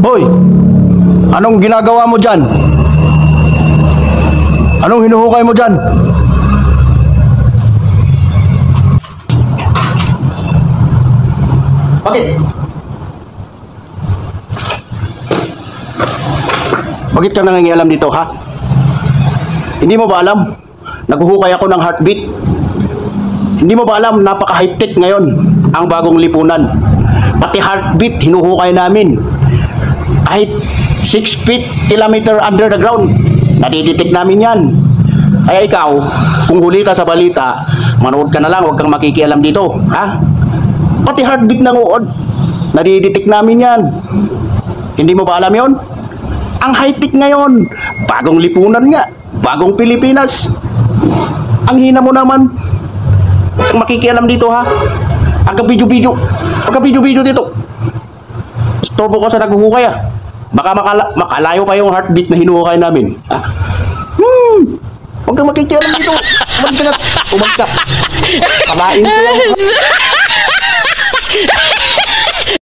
Hoy! Anong ginagawa mo dyan? Anong hinuhukay mo dyan? Bakit? Bakit ka nangingialam dito, ha? Hindi mo ba alam? Naghuhukay ako ng heartbeat. Hindi mo ba alam, napaka-high-tech ngayon ang bagong lipunan. Pati heartbeat, hinuhukay namin. Kahit 6 feet, kilometer under the ground, nadidetect namin yan. Kaya ikaw, kung huli ka sa balita, manood ka na lang, huwag kang makikialam dito, ha? Pati heartbeat ng uod, nadidetect namin yan. Hindi mo ba alam yon? Ang high-tech ngayon, bagong lipunan nga, bagong Pilipinas. Ang hina mo naman. Huwag kang makikialam dito, ha? Agka-video dito. Storbo ko sa naghuhukay, ha? Baka makalayo pa yung heartbeat na hinuhukay namin, ha? Huwag kang makikialam dito. Umalis ka. Kalain ko yan.